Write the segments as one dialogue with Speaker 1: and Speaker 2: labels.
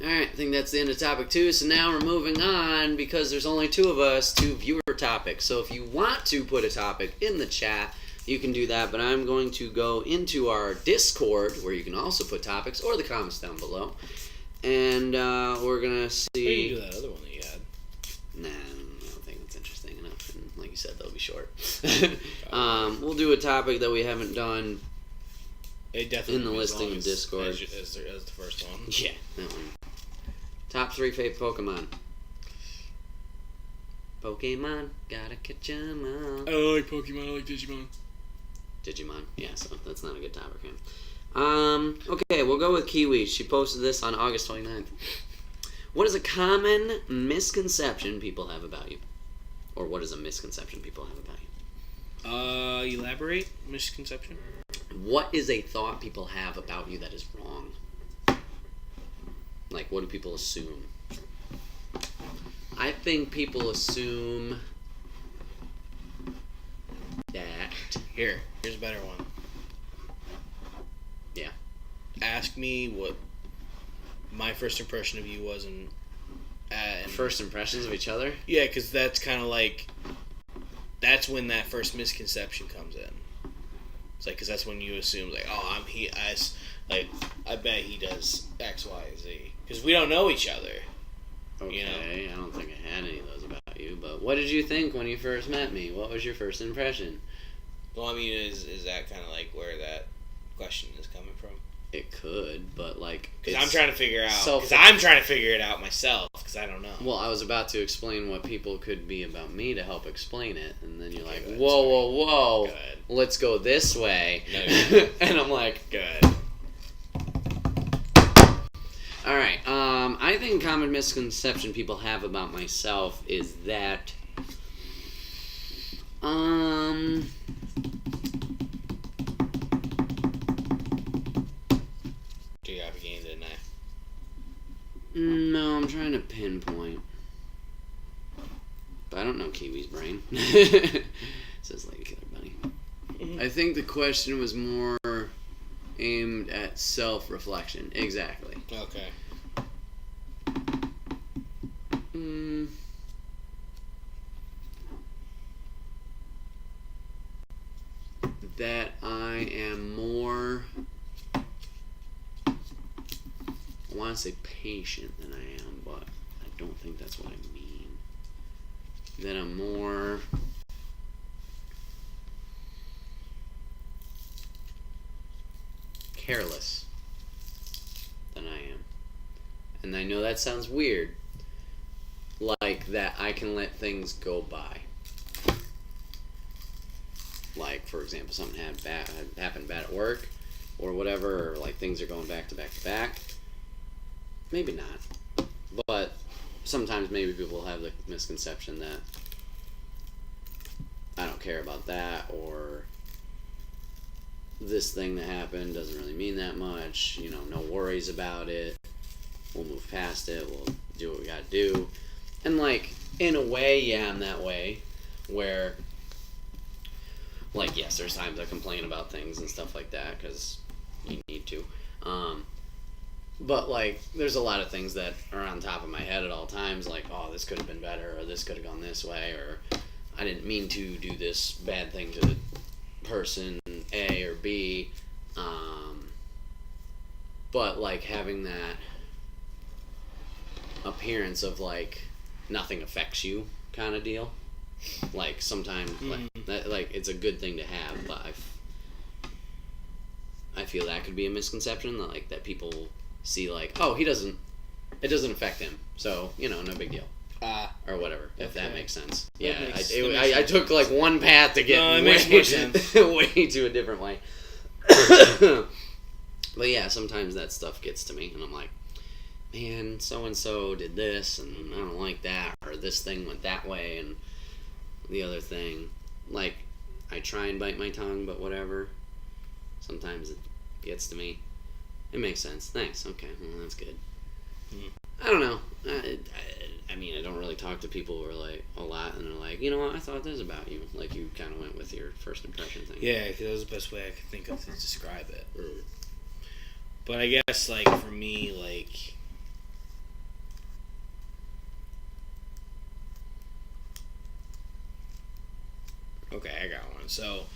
Speaker 1: Alright, I think that's the end of topic 2. So now we're moving on, because there's only 2 of us, to viewer topics. So if you want to put a topic in the chat, you can do that. But I'm going to go into our Discord, where you can also put topics, or the comments down below. And we're going to see...
Speaker 2: Why didn't you do that other one that you had?
Speaker 1: Nah, I don't think it's interesting enough. And like you said, they'll be short. We'll do a topic that we haven't done in the listing of Discord.
Speaker 2: As the first one.
Speaker 1: Yeah, that one. Top 3 favorite Pokemon. Pokemon, gotta catch 'em all.
Speaker 2: I don't like Pokemon, I like Digimon.
Speaker 1: Digimon, yeah, so that's not a good topic. Okay, we'll go with Kiwi. She posted this on August 29th. What is a common misconception people have about you? Or what is a misconception people have about you?
Speaker 2: Elaborate? Misconception?
Speaker 1: What is a thought people have about you that is wrong? Like, what do people assume? I think people assume that...
Speaker 2: Here's a better one.
Speaker 1: Yeah.
Speaker 2: Ask me what my first impression of you was and
Speaker 1: first impressions of each other?
Speaker 2: Yeah, because that's kind of like... That's when that first misconception comes in. It's like, because that's when you assume, like, oh, I bet he does X, Y, Z. Because we don't know each other.
Speaker 1: Okay,
Speaker 2: you know?
Speaker 1: I don't think I had any of those about you, but what did you think when you first met me? What was your first impression?
Speaker 2: Well, I mean, is that kind of like where that question is coming from?
Speaker 1: It could, but like...
Speaker 2: Because I'm trying to figure out... Because I'm trying to figure it out myself, because I don't know.
Speaker 1: Well, I was about to explain what people could be about me to help explain it, and then you're like, whoa,
Speaker 2: Good.
Speaker 1: Let's go this way.
Speaker 2: No,
Speaker 1: and I'm like,
Speaker 2: good.
Speaker 1: Alright, I think a common misconception people have about myself is that,
Speaker 2: Geography game, didn't I?
Speaker 1: no, I'm trying to pinpoint. But I don't know Kiwi's brain. Says Lady Killer Bunny. I think the question was more aimed at self-reflection. Exactly.
Speaker 2: Okay.
Speaker 1: That I am more... I want to say patient than I am, but I don't think that's what I mean. That I'm more... careless than I am. And I know that sounds weird. Like that I can let things go by. Like, for example, something happened bad at work or whatever, or like things are going back to back to back. Maybe not. But sometimes maybe people have the misconception that I don't care about that, or this thing that happened doesn't really mean that much, you know, no worries about it, we'll move past it, we'll do what we gotta do. And like, in a way, yeah, I'm that way, where, like, yes, there's times I complain about things and stuff like that, because you need to, but like, there's a lot of things that are on top of my head at all times, like, oh, this could have been better, or this could have gone this way, or I didn't mean to do this bad thing to the person A or B, but like having that appearance of like nothing affects you kind of deal, like sometimes like it's a good thing to have, but I feel that could be a misconception, that like that people see like, oh, it doesn't affect him, so you know, no big deal. Or whatever, if that makes sense. Yeah, I took like one path to get way to a different way. But yeah, sometimes that stuff gets to me, and I'm like, man, so-and-so did this, and I don't like that, or this thing went that way, and the other thing. Like, I try and bite my tongue, but whatever. Sometimes it gets to me. It makes sense. Thanks. Okay, well, that's good. I don't know. I mean, I don't really talk to people who are like a lot, and they're like, you know what, I thought this about you. Like, you kind of went with your first impression thing.
Speaker 2: Yeah, because that was the best way I could think of to describe it. But I guess, like, for me, like, Okay, I got one. So,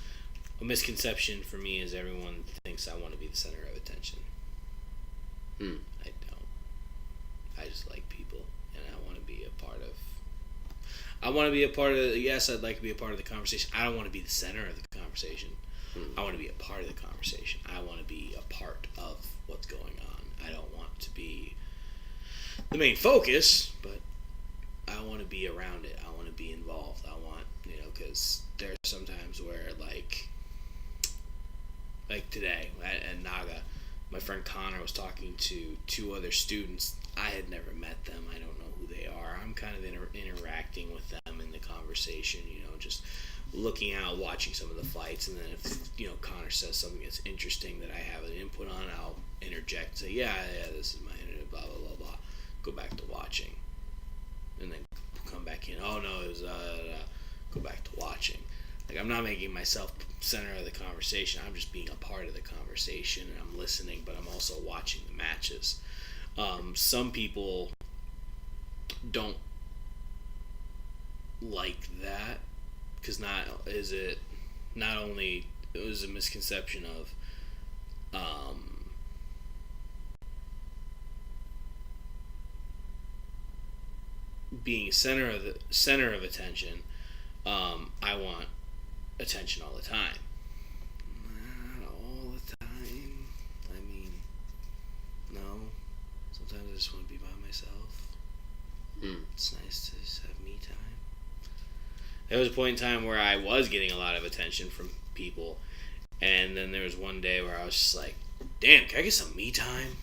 Speaker 2: a misconception for me is everyone thinks I want to be the center of attention. I don't. I just like people, and I want to be a part of. Yes, I'd like to be a part of the conversation. I don't want to be the center of the conversation. I want to be a part of the conversation. I want to be a part of what's going on. I don't want to be the main focus, but I want to be around it. I want to be involved. I want, because there's sometimes where, like today at Naga, my friend Connor was talking to 2 other students. I had never met them. I don't know who they are. I'm kind of interacting with them in the conversation, just looking out, watching some of the fights, and then if, Connor says something that's interesting that I have an input on, I'll interject and say, yeah, this is my internet, blah, blah, blah, blah. Go back to watching. And then come back in, oh, no, it was, go back to watching. Like, I'm not making myself center of the conversation. I'm just being a part of the conversation, and I'm listening, but I'm also watching the matches. Some people don't like that, because not only it was a misconception of being center of attention. I want attention all the time. Not all the time. I mean, no. Sometimes I just want to be by myself. It's nice to just have me time. There was a point in time where I was getting a lot of attention from people, and then there was one day where I was just like, damn, can I get some me time?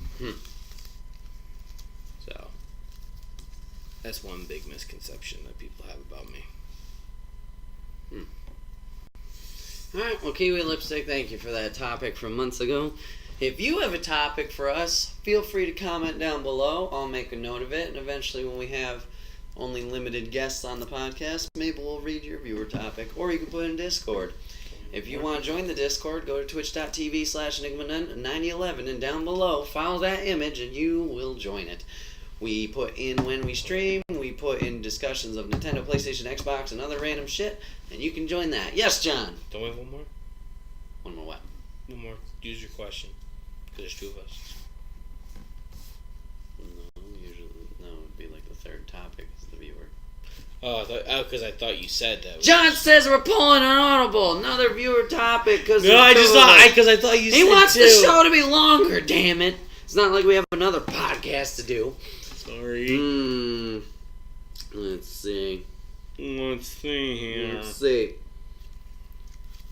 Speaker 2: So, that's one big misconception that people have about me.
Speaker 1: Alright, well, Kiwi Lipstick, thank you for that topic from months ago. If you have a topic for us, feel free to comment down below. I'll make a note of it, and eventually when we have only limited guests on the podcast, maybe we'll read your viewer topic, or you can put it in Discord. If you want to join the Discord, go to twitch.tv/enigma9011, and down below, follow that image, and you will join it. We put in when we stream, we put in discussions of Nintendo, PlayStation, Xbox, and other random shit, and you can join that. Yes, John?
Speaker 2: Don't we have one more?
Speaker 1: One more what?
Speaker 2: One more. Use your question. Because there's 2 of us.
Speaker 1: No, it would be like the third topic is the viewer.
Speaker 2: Oh, because I thought you said that.
Speaker 1: John says we're pulling an audible. Another viewer topic.
Speaker 2: No, I just thought, because I thought you said
Speaker 1: he wants
Speaker 2: 2.
Speaker 1: the show to be longer, damn it. It's not like we have another podcast to do.
Speaker 2: Sorry.
Speaker 1: Let's see.
Speaker 2: Let's see here.
Speaker 1: Let's see.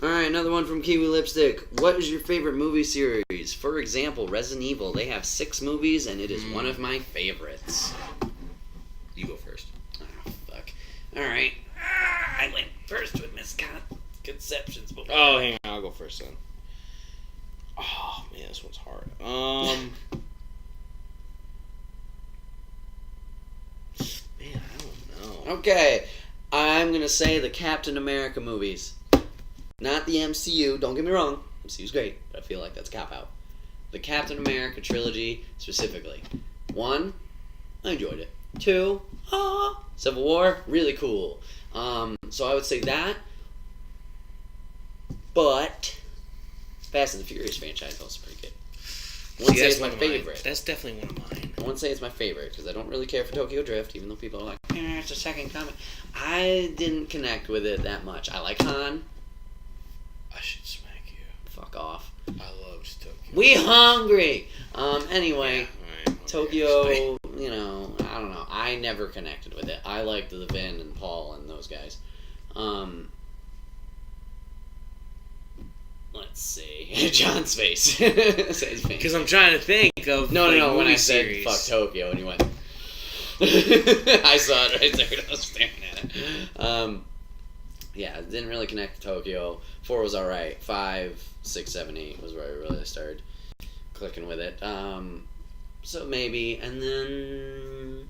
Speaker 1: Alright, another one from Kiwi Lipstick. What is your favorite movie series? For example, Resident Evil. They have 6 movies, and it is one of my favorites.
Speaker 2: You go first.
Speaker 1: Oh, fuck. Alright. I went first with misconceptions before.
Speaker 2: Oh, hang on. I'll go first then. Oh, man, this one's hard. Man, I don't know.
Speaker 1: Okay. I'm going to say the Captain America movies. Not the MCU, don't get me wrong. MCU's great, but I feel like that's a cop-out. The Captain America trilogy, specifically. 1, I enjoyed it. 2, Civil War, really cool. So I would say that. But Fast and the Furious franchise is also pretty good. I wouldn't say it's my favorite.
Speaker 2: That's definitely one of mine.
Speaker 1: I wouldn't say it's my favorite, because I don't really care for Tokyo Drift, even though people are like, it's a second coming. I didn't connect with it that much. I like Han.
Speaker 2: I should smack you.
Speaker 1: Fuck off.
Speaker 2: I loved Tokyo.
Speaker 1: We hungry! Anyway,
Speaker 2: Yeah, right,
Speaker 1: Tokyo, I don't know. I never connected with it. I liked the Vin and Paul and those guys. Let's see. John's face.
Speaker 2: Because I'm trying to think of
Speaker 1: No, when I
Speaker 2: series.
Speaker 1: said fuck Tokyo and you went... I saw it right there and I was staring at it. Yeah, didn't really connect to Tokyo. 4 was alright. 5, 6, 7, 8 was where I really started clicking with it. So maybe, and then...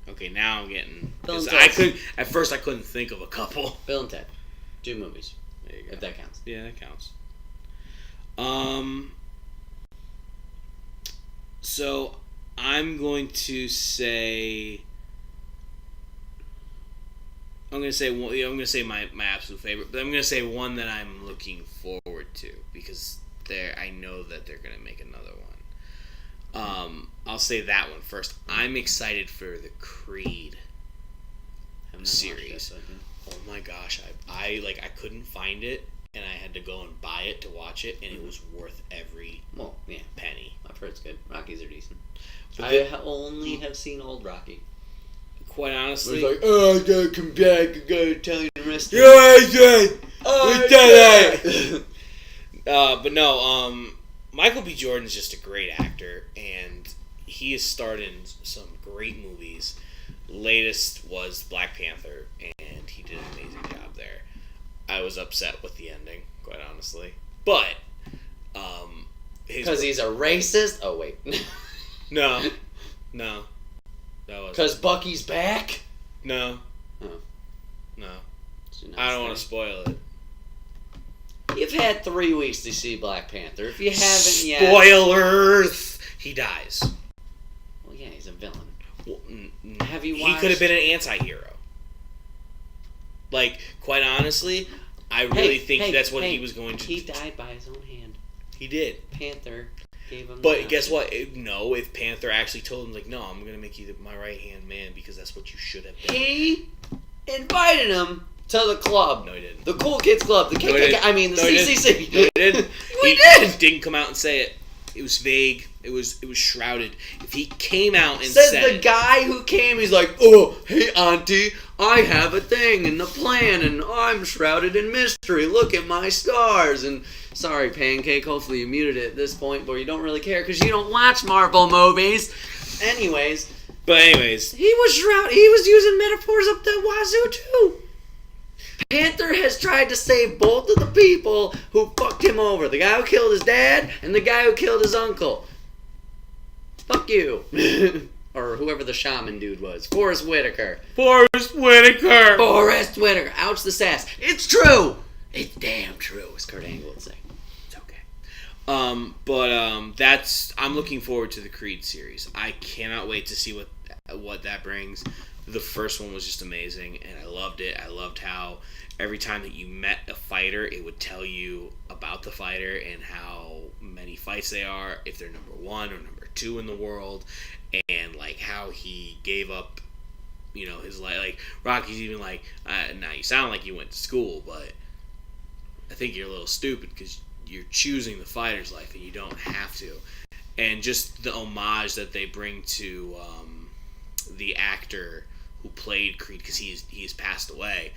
Speaker 2: Okay, now I'm getting...
Speaker 1: Bill and
Speaker 2: At first I couldn't think of a couple.
Speaker 1: Bill and Ted. 2 movies.
Speaker 2: There you go.
Speaker 1: If that counts.
Speaker 2: Yeah, that counts. So I'm going to say. I'm gonna say my absolute favorite, but I'm gonna say one that I'm looking forward to because I know that they're gonna make another one. I'll say that one first. I'm excited for the Creed series. Oh my gosh, I couldn't find it, and I had to go and buy it to watch it, and it was worth every penny.
Speaker 1: I've heard it's good. Rockies are decent.
Speaker 2: But
Speaker 1: I only have seen old Rocky.
Speaker 2: Quite honestly,
Speaker 1: It's like, oh, I gotta come back, I gotta Italian restaurant.
Speaker 2: But no, Michael B. Jordan is just a great actor, and he has starred in some great movies. Latest was Black Panther, and he did an amazing job there. I was upset with the ending, quite honestly, but
Speaker 1: because he's a racist. Oh wait,
Speaker 2: no, that was
Speaker 1: because Bucky's back.
Speaker 2: No,
Speaker 1: Oh.
Speaker 2: no. I don't want to spoil it.
Speaker 1: You've had 3 weeks to see Black Panther. If you haven't yet,
Speaker 2: Spoilers! He dies.
Speaker 1: Well, yeah, he's a villain.
Speaker 2: Well,
Speaker 1: Have you
Speaker 2: he
Speaker 1: watched?
Speaker 2: could have been an anti-hero. Like, quite honestly, I really think that's what he was going to do.
Speaker 1: He died by his own hand.
Speaker 2: He did.
Speaker 1: Panther gave him.
Speaker 2: But guess what? No, if Panther actually told him, like, no, I'm going to make you my right-hand man because that's what you should have done.
Speaker 1: He invited him to the club.
Speaker 2: No, he didn't.
Speaker 1: The Cool Kids Club. The KKK. I mean, the CCC.
Speaker 2: No, he didn't.
Speaker 1: We did.
Speaker 2: Didn't come out and say it. It was vague. It was shrouded. If he came out and
Speaker 1: Says
Speaker 2: said
Speaker 1: the guy who came, he's like, oh, hey, auntie, I have a thing and a plan, and I'm shrouded in mystery. Look at my scars. And sorry, Pancake, hopefully you muted it at this point, but you don't really care because you don't watch Marvel movies. Anyways, he was shrouded. He was using metaphors up the wazoo, too. Panther has tried to save both of the people who fucked him over. The guy who killed his dad and the guy who killed his uncle. Fuck you. Or whoever the shaman dude was. Forrest Whitaker.
Speaker 2: Forrest Whitaker!
Speaker 1: Ouch the sass. It's true. It's damn true, as Kurt Angle would say.
Speaker 2: It's okay. I'm looking forward to the Creed series. I cannot wait to see what that brings. The first one was just amazing, and I loved it. I loved how every time that you met a fighter, it would tell you about the fighter and how many fights they are, if they're number 1 or number 2 in the world, and like how he gave up, his life. Like Rocky's even like, now you sound like you went to school, but I think you're a little stupid because you're choosing the fighter's life and you don't have to. And just the homage that they bring to the actor who played Creed, because he's passed away,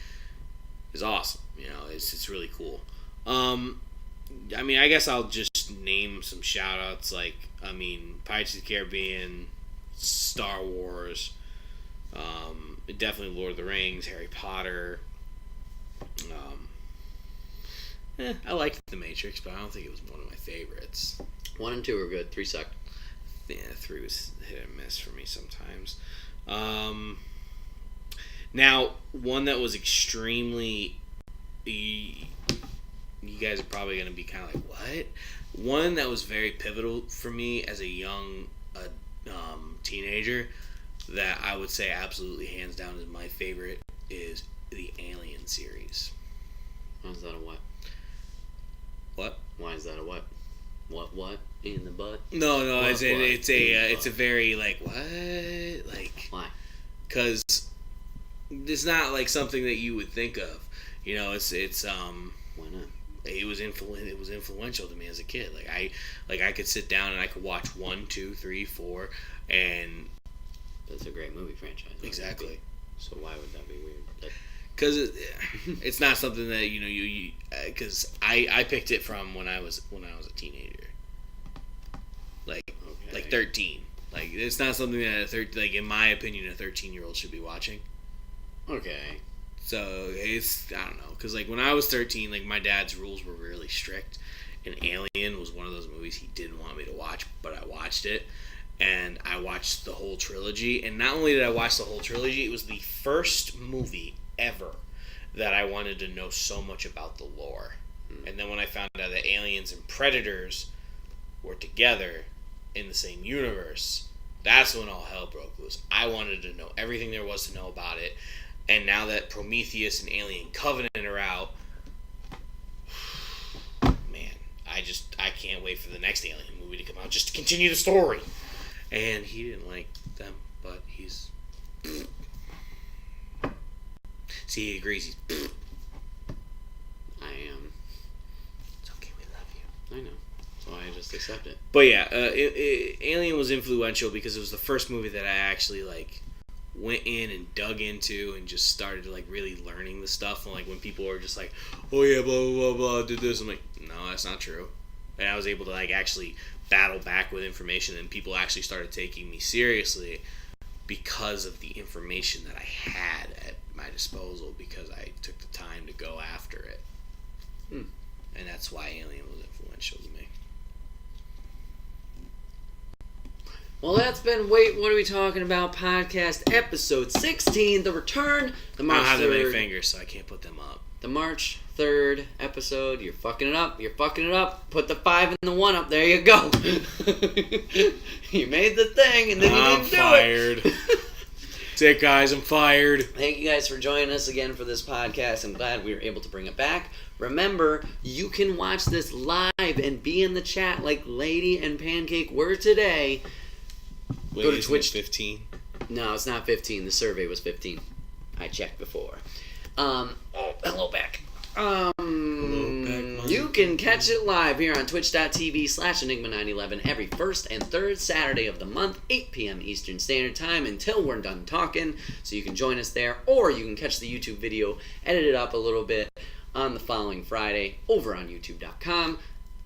Speaker 2: is awesome. It's really cool. I guess I'll just name some shout outs Pirates of the Caribbean, Star Wars, definitely Lord of the Rings, Harry Potter. I liked The Matrix, but I don't think it was one of my favorites.
Speaker 1: 1 and 2 were good. 3 sucked.
Speaker 2: Yeah, 3 was hit and miss for me sometimes. Now, one that was extremely... You guys are probably going to be kind of like, what? One that was very pivotal for me as a young teenager that I would say absolutely hands down is my favorite is the Alien series.
Speaker 1: Why is that a what?
Speaker 2: What?
Speaker 1: Why is that a what? What? In the butt?
Speaker 2: No,
Speaker 1: What,
Speaker 2: it's a very, like, what? Like...
Speaker 1: Why?
Speaker 2: Because it's not like something that you would think of. It's
Speaker 1: Why not?
Speaker 2: it was influential to me as a kid. I could sit down and I could watch 1, 2, 3, 4, and
Speaker 1: That's a great movie franchise.
Speaker 2: exactly.
Speaker 1: So why would that be weird?
Speaker 2: Because it's not something that because I picked it from when I was a teenager, like 13. Like, it's not something that in my opinion, a 13-year-old should be watching.
Speaker 1: Okay.
Speaker 2: So it's, I don't know, because when I was 13, my dad's rules were really strict, and Alien was one of those movies he didn't want me to watch, but I watched it, and I watched the whole trilogy. And not only did I watch the whole trilogy, it was the first movie ever that I wanted to know so much about the lore. And then when I found out that Aliens and Predators were together, in the same universe. That's when all hell broke loose. I wanted to know everything there was to know about it. And now that Prometheus and Alien Covenant are out, man, I can't wait for the next Alien movie to come out just to continue the story. And he didn't like them, but he's... See, he agrees. He's...
Speaker 1: I am.
Speaker 2: It's okay, we love you.
Speaker 1: I know. So I just accept it.
Speaker 2: But yeah, Alien was influential because it was the first movie that I actually, like, went in and dug into and just started, like, really learning the stuff. And, like, when people were just like, oh yeah, blah, blah, blah, blah, did this. I'm like, no, that's not true. And I was able to, like, actually battle back with information, and people actually started taking me seriously because of the information that I had at my disposal, because I took the time to go after it. And that's why Alien was influential to me.
Speaker 1: Well, that's been Wait, What Are We Talking About? Podcast episode 16, The Return. The March
Speaker 2: I don't have that many
Speaker 1: 3rd.
Speaker 2: fingers, so I can't put them up.
Speaker 1: The March 3rd episode. You're fucking it up. You're fucking it up. Put the 5 and the 1 up. There you go. You made the thing, and then you didn't
Speaker 2: fired.
Speaker 1: do it.
Speaker 2: That's it, guys. I'm fired.
Speaker 1: Thank you guys for joining us again for this podcast. I'm glad we were able to bring it back. Remember, you can watch this live and be in the chat like Lady and Pancake were today.
Speaker 2: Wait,
Speaker 1: Go to
Speaker 2: isn't
Speaker 1: Twitch.
Speaker 2: it 15?
Speaker 1: No, it's not 15. The survey was 15. I checked before. Hello back. You can catch it live here on twitch.tv/Enigma911 every first and third Saturday of the month, 8 p.m. Eastern Standard Time, until we're done talking. So you can join us there, or you can catch the YouTube video edited up a little bit on the following Friday over on youtube.com.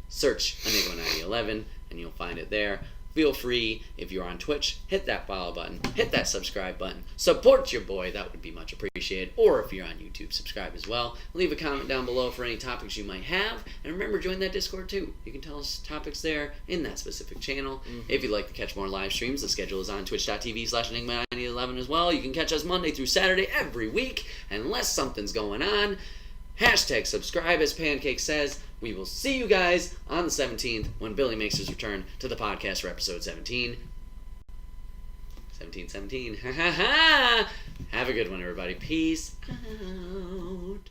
Speaker 1: Search Enigma911 and you'll find it there. Feel free, if you're on Twitch, hit that follow button, hit that subscribe button, support your boy, that would be much appreciated. Or if you're on YouTube, subscribe as well. Leave a comment down below for any topics you might have, and remember, join that Discord too. You can tell us topics there in that specific channel. If you'd like to catch more live streams, the schedule is on twitch.tv/Enigma911 as well. You can catch us Monday through Saturday every week, unless something's going on. Hashtag subscribe, as Pancake says. We will see you guys on the 17th when Billy makes his return to the podcast for episode 17. 17. Ha ha ha! Have a good one, everybody. Peace out.